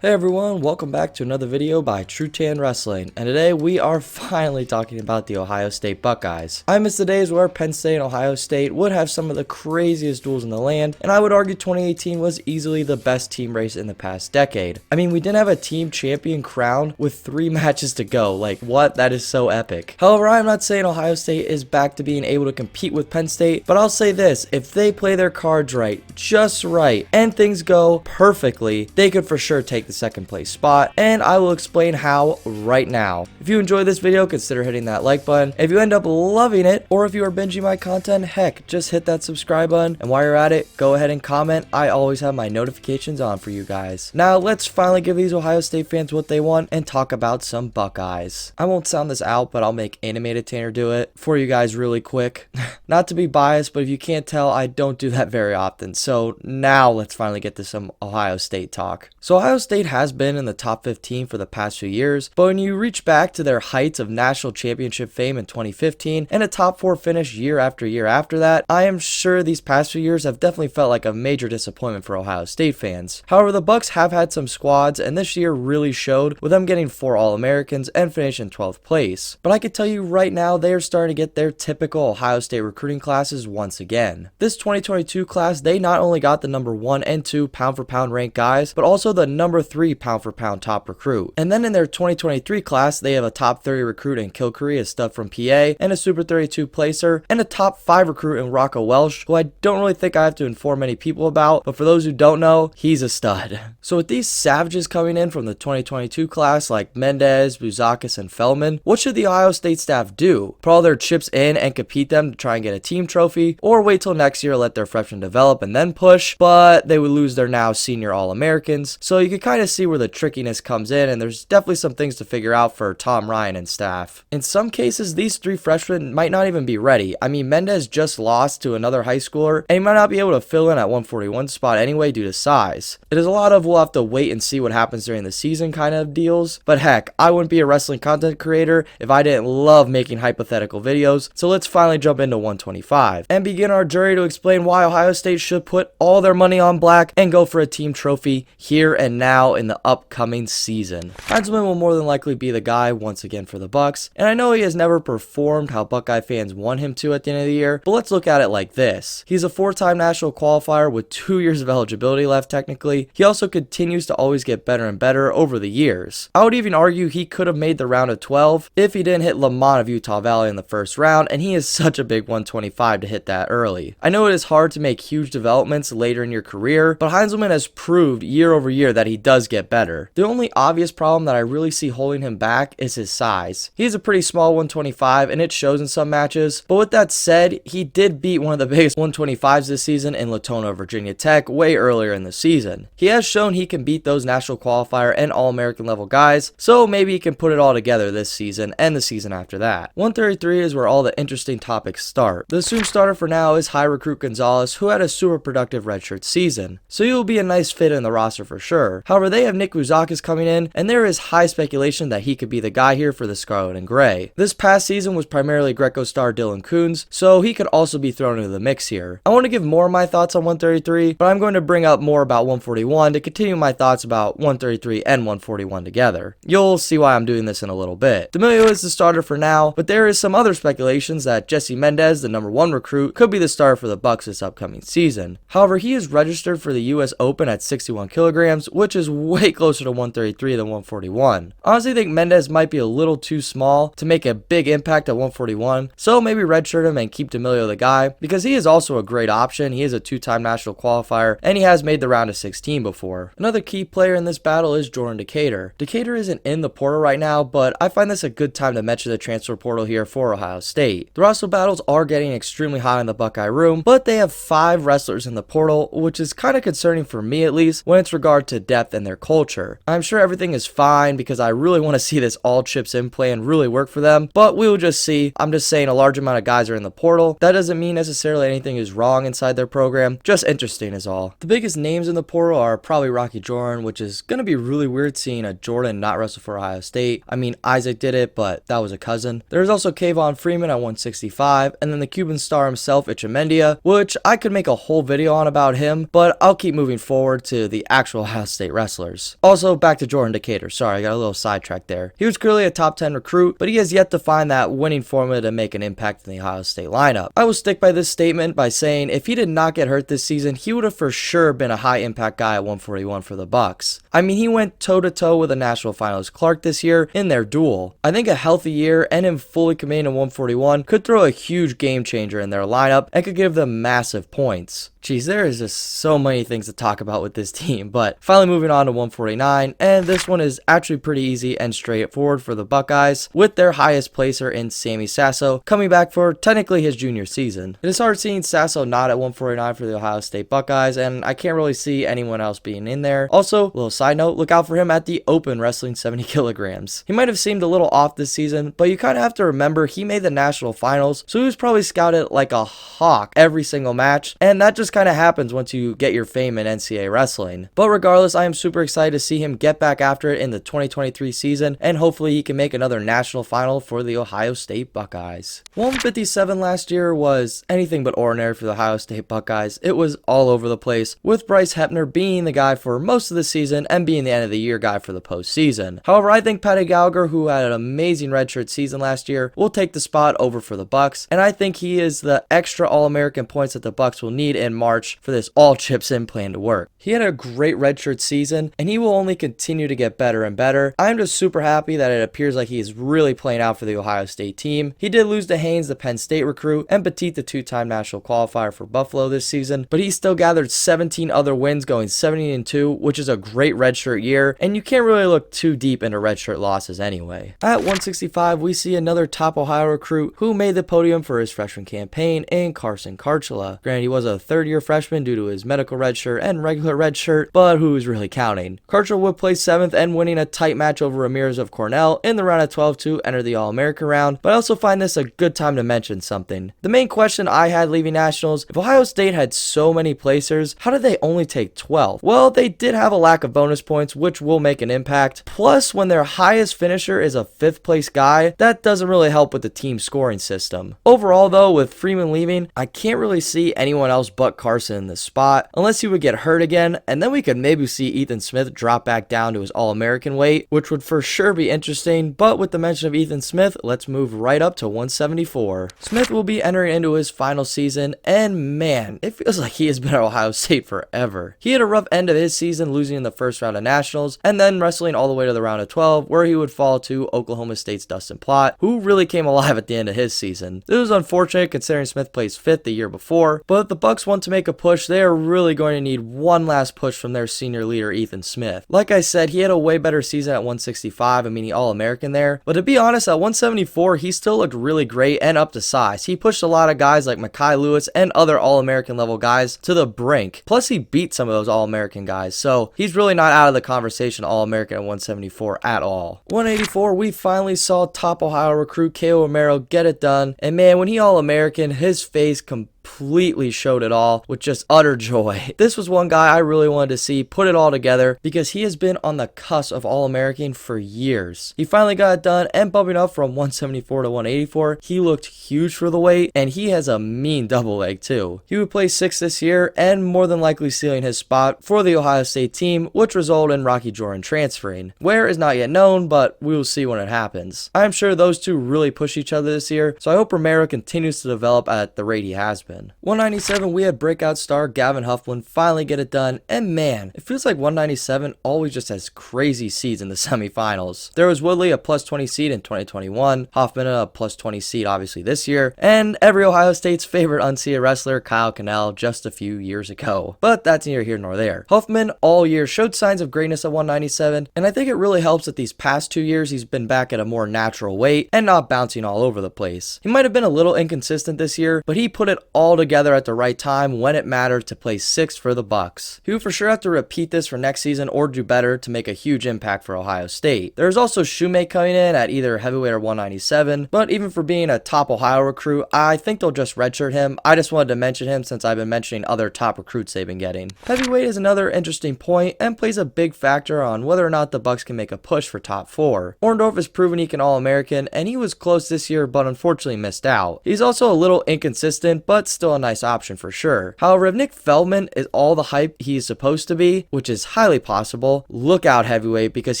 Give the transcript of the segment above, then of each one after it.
Hey everyone, welcome back to another video by TrueTan Wrestling, and today we are finally talking about the Ohio State Buckeyes. I miss the days where Penn State and Ohio State would have some of the craziest duels in the land, and I would argue 2018 was easily the best team race in the past decade. I mean, we didn't have a team champion crowned with 3 matches to go. Like, what? That is so epic. However, I'm not saying Ohio State is back to being able to compete with Penn State, but I'll say this: if they play their cards right, just right, and things go perfectly, they could for sure take the second place spot, and I will explain how right now. If you enjoyed this video, consider hitting that like button. If you end up loving it, or if you are binging my content, heck, just hit that subscribe button, and while you're at it, go ahead and comment. I always have my notifications on for you guys. Now let's finally give these Ohio State fans what they want and talk about some Buckeyes. I won't sound this out, but I'll make Animated Tanner do it for you guys really quick. Not to be biased, but if you can't tell, I don't do that very often. So now let's finally get to some Ohio State talk. So Ohio State has been in the top 15 for the past few years, but when you reach back to their heights of national championship fame in 2015 and a top 4 finish year after that, I am sure these past few years have definitely felt like a major disappointment for Ohio State fans. However, the Bucks have had some squads, and this year really showed with them getting 4 All-Americans and finishing 12th place. But I can tell you right now, they are starting to get their typical Ohio State recruiting classes once again. This 2022 class, they not only got the number 1 and 2 pound for pound ranked guys, but also the number 3 pound for pound top recruit. And then in their 2023 class, they have a top 30 recruit in Kilcurry, a stud from PA, and a Super 32 placer, and a top 5 recruit in Rocco Welsh, who I don't really think I have to inform many people about, but for those who don't know, he's a stud. So with these savages coming in from the 2022 class like Mendez, Buzakis, and Feldman, what should the Ohio State staff do? Put all their chips in and compete them to try and get a team trophy, or wait till next year, let their freshmen develop and then push? But they would lose their now senior All-Americans, so you can kind of see where the trickiness comes in, and there's definitely some things to figure out for Tom Ryan and staff. In some cases, these 3 freshmen might not even be ready. I mean, Mendez just lost to another high schooler, and he might not be able to fill in at 141 spot anyway due to size. It is a lot of we'll have to wait and see what happens during the season kind of deals, but heck, I wouldn't be a wrestling content creator if I didn't love making hypothetical videos, so let's finally jump into 125 and begin our journey to explain why Ohio State should put all their money on black and go for a team trophy here and now in the upcoming season. Heisman will more than likely be the guy once again for the Bucks, and I know he has never performed how Buckeye fans want him to at the end of the year, but let's look at it like this. He's a 4-time national qualifier with 2 years of eligibility left technically. He also continues to always get better and better over the years. I would even argue he could have made the round of 12 if he didn't hit Lamont of Utah Valley in the first round, and he is such a big 125 to hit that early. I know it is hard to make huge developments later in your career, but Heisman has proved year over year that he does get better. The only obvious problem that I really see holding him back is his size. He's a pretty small 125, and it shows in some matches, but with that said, he did beat one of the biggest 125s this season in Latona, Virginia Tech way earlier in the season. He has shown he can beat those national qualifier and All-American level guys, so maybe he can put it all together this season and the season after that. 133 is where all the interesting topics start. The assumed starter for now is high recruit Gonzalez, who had a super productive redshirt season, so he will be a nice fit in the roster for sure. However, they have Nick Buzakis coming in, and there is high speculation that he could be the guy here for the Scarlet and Gray. This past season was primarily Greco star Dylan Coons, so he could also be thrown into the mix here. I want to give more of my thoughts on 133, but I'm going to bring up more about 141 to continue my thoughts about 133 and 141 together. You'll see why I'm doing this in a little bit. D'Amelio is the starter for now, but there is some other speculations that Jesse Mendez, the number 1 recruit, could be the starter for the Bucks this upcoming season. However, he is registered for the US Open at 61 kilograms, which is way closer to 133 than 141. I honestly think Mendez might be a little too small to make a big impact at 141, so maybe redshirt him and keep D'Amelio the guy, because he is also a great option. He is a 2-time national qualifier, and he has made the round of 16 before. Another key player in this battle is Jordan Decatur. Decatur isn't in the portal right now, but I find this a good time to mention the transfer portal here for Ohio State. The roster battles are getting extremely high in the Buckeye room, but they have 5 wrestlers in the portal, which is kind of concerning for me at least when it's regard to depth and their culture. I'm sure everything is fine because I really want to see this all chips in plan really work for them, but we will just see. I'm just saying a large amount of guys are in the portal. That doesn't mean necessarily anything is wrong inside their program, just interesting is all. The biggest names in the portal are probably Rocky Jordan, which is going to be really weird seeing a Jordan not wrestle for Ohio State. I mean, Isaac did it, but that was a cousin. There's also Kayvon Freeman at 165, and then the Cuban star himself, Ichimendia, which I could make a whole video on about him, but I'll keep moving forward to the actual Ohio State wrestling. wrestlers. Also, back to Jordan Decatur. Sorry, I got a little sidetracked there. He was clearly a top 10 recruit, but he has yet to find that winning formula to make an impact in the Ohio State lineup. I will stick by this statement by saying if he did not get hurt this season, he would have for sure been a high impact guy at 141 for the Bucks. I mean, he went toe to toe with a national finalist Clark this year in their duel. I think a healthy year and him fully committing to 141 could throw a huge game changer in their lineup and could give them massive points. Jeez, there is just so many things to talk about with this team, but finally moving on to 149, and this one is actually pretty easy and straightforward for the Buckeyes, with their highest placer in Sammy Sasso coming back for technically his junior season. It is hard seeing Sasso not at 149 for the Ohio State Buckeyes, and I can't really see anyone else being in there. Also, little side note, look out for him at the Open wrestling 70 kilograms. He might have seemed a little off this season, but you kind of have to remember he made the national finals, so he was probably scouted like a hawk every single match, and that just kind of happens once you get your fame in NCAA wrestling. But regardless, I am super excited to see him get back after it in the 2023 season, and hopefully he can make another national final for the Ohio State Buckeyes. 157 last year was anything but ordinary for the Ohio State Buckeyes. It was all over the place, with Bryce Hepner being the guy for most of the season and being the end of the year guy for the postseason. However, I think Patty Gallagher, who had an amazing redshirt season last year, will take the spot over for the Bucks, and I think he is the extra All-American points that the Bucks will need in March for this all chips in plan to work. He had a great redshirt season, and he will only continue to get better and better. I'm just super happy that it appears like he is really playing out for the Ohio State team. He did lose to Haynes, the Penn State recruit, and Petit, the two-time national qualifier for Buffalo this season, but he still gathered 17 other wins, going 17-2, which is a great redshirt year, and you can't really look too deep into redshirt losses anyway. At 165, we see another top Ohio recruit who made the podium for his freshman campaign in Carson Karchula. Granted, he was a third-year freshman due to his medical redshirt and regular redshirt, but who's really counting? Karchula would place 7th and winning a tight match over Ramirez of Cornell in the round of 12 to enter the All-American round, but I also find this a good time to mention something. The main question I had leaving nationals, if Ohio State had so many placers, how did they only take 12? Well, they did have a lack of bonus points, which will make an impact. Plus, when their highest finisher is a 5th place guy, that doesn't really help with the team scoring system. Overall though, with Freeman leaving, I can't really see anyone else but Carson in this spot, unless he would get hurt again, and then we could maybe see Ethan Smith drop back down to his All-American weight, which would for sure be interesting. But with the mention of Ethan Smith, let's move right up to 174. Smith will be entering into his final season, and man, it feels like he has been at Ohio State forever. He had a rough end of his season, losing in the first round of nationals, and then wrestling all the way to the round of 12, where he would fall to Oklahoma State's Dustin Plott, who really came alive at the end of his season. This was unfortunate considering Smith placed 5th the year before, but if the Bucks want to make a push, they are really going to need one last push from their senior leader, Ethan Smith. Like I said, he had a way better season at 165, meaning All-American there, but to be honest, at 174, he still looked really great and up to size. He pushed a lot of guys like Mekhi Lewis and other All-American level guys to the brink. Plus, he beat some of those All-American guys, so he's really not out of the conversation All-American at 174 at all. 184, we finally saw top Ohio recruit Kale Romero get it done, and man, when he All-American, his face completely showed it all with just utter joy. This was one guy I really wanted to see put it all together because he has been on the cusp of All-American for years. He finally got it done, and bumping up from 174 to 184, he looked huge for the weight, and he has a mean double leg too. He would play 6th this year and more than likely sealing his spot for the Ohio State team, which resulted in Rocky Jordan transferring. Where is not yet known, but we will see when it happens. I'm sure those two really push each other this year, so I hope Romero continues to develop at the rate he has been. 197, we had breakout star Gavin Huffman finally get it done, and man, it feels like 197 always just has crazy seeds in the semifinals. There was Woodley, a plus 20 seed in 2021, Hoffman a plus 20 seed obviously this year, and every Ohio State's favorite unseeded wrestler, Kyle Cannell, just a few years ago. But that's neither here nor there. Huffman all year showed signs of greatness at 197, and I think it really helps that these past 2 years he's been back at a more natural weight and not bouncing all over the place. He might have been a little inconsistent this year, but he put it all together at the right time when it mattered to place 6th for the Bucks. He will for sure have to repeat this for next season or do better to make a huge impact for Ohio State. There's also Shoemake coming in at either heavyweight or 197, but even for being a top Ohio recruit, I think they'll just redshirt him. I just wanted to mention him since I've been mentioning other top recruits they've been getting. Heavyweight is another interesting point and plays a big factor on whether or not the Bucks can make a push for top 4. Orndorff has proven he can All-American, and he was close this year but unfortunately missed out. He's also a little inconsistent, but still a nice option for sure. However, if Nick Feldman is all the hype he's supposed to be, which is highly possible, look out heavyweight, because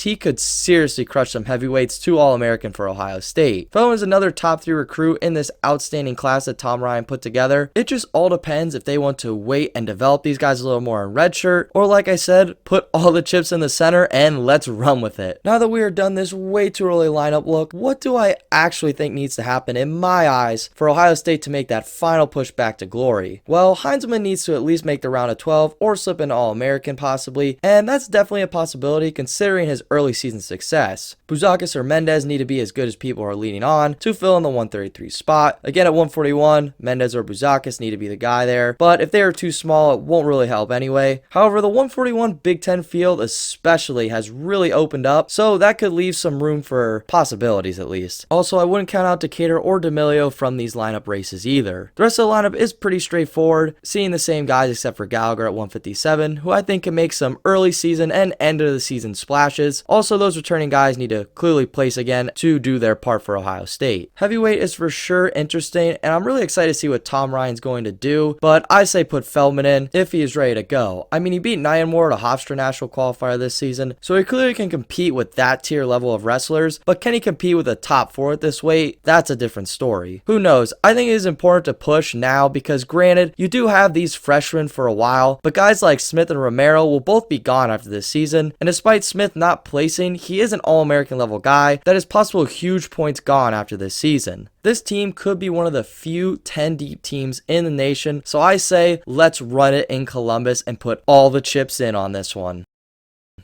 he could seriously crush some heavyweights to All-American for Ohio State. Feldman is another top 3 recruit in this outstanding class that Tom Ryan put together. It just all depends if they want to wait and develop these guys a little more in redshirt, or like I said, put all the chips in the center and let's run with it. Now that we are done this way too early lineup look, what do I actually think needs to happen in my eyes for Ohio State to make that final push back to glory? Well, Heinzelman needs to at least make the round of 12 or slip into All-American possibly, and that's definitely a possibility considering his early season success. Buzakis or Mendez need to be as good as people are leaning on to fill in the 133 spot. Again, at 141, Mendez or Buzakis need to be the guy there, but if they are too small, it won't really help anyway. However, the 141 Big Ten field especially has really opened up, so that could leave some room for possibilities at least. Also, I wouldn't count out Decatur or D'Amelio from these lineup races either. The rest of the lineup is pretty straightforward, seeing the same guys except for Gallagher at 157, who I think can make some early season and end of the season splashes. Also, those returning guys need to clearly place again to do their part for Ohio State. Heavyweight is for sure interesting, and I'm really excited to see what Tom Ryan's going to do, but I say put Feldman in if he is ready to go. I mean, he beat Nyanmore at a Hofstra National Qualifier this season, so he clearly can compete with that tier level of wrestlers, but can he compete with a top 4 at this weight? That's a different story. Who knows? I think it is important to push now because granted, you do have these freshmen for a while, but guys like Smith and Romero will both be gone after this season, and despite Smith not placing, he is an All-American level guy that is possible huge points gone after this season. This team could be one of the few 10 deep teams in the nation, so I say let's run it in Columbus and put all the chips in on this one.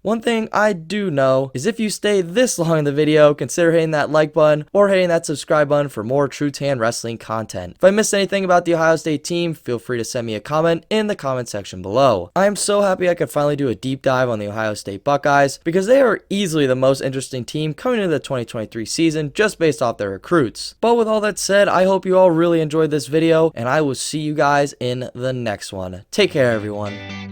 One thing I do know is if you stay this long in the video, consider hitting that like button or hitting that subscribe button for more TrueTan wrestling content. If I missed anything about the Ohio State team, feel free to send me a comment in the comment section below. I am so happy I could finally do a deep dive on the Ohio State Buckeyes because they are easily the most interesting team coming into the 2023 season just based off their recruits. But with all that said, I hope you all really enjoyed this video and I will see you guys in the next one. Take care, everyone.